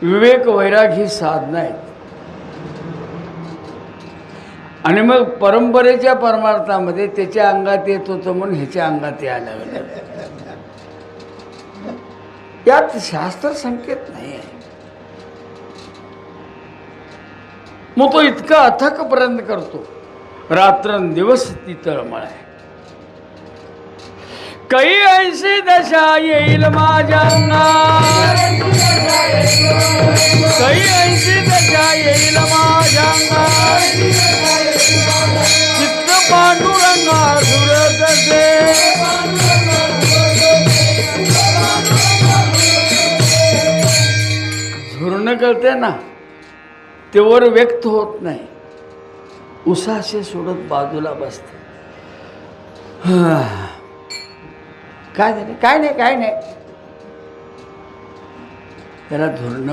विवेक वैराग ही साधना आहेत. आणि मग परंपरेच्या परमार्थामध्ये त्याच्या अंगात येत होतं म्हणून ह्याच्या अंगात यायला लागलं. यात शास्त्र संकेत नाही आहे. मग तो इतका अथक प्रयत्न करतो, रात्रंदिवस ती तळमळ आहे. काही ऐंशी दशा येईल माझ्या अंगात, काही ऐंशी दशा येईल माझ्या अंगात, चित्त पांडुरंगा सुरत दे. झुरण कळते ना, ते वर व्यक्त होत नाही, उसासे सोडत बाजूला बसते. काय झालं? काय नाही, काय नाही. त्याला धुरणं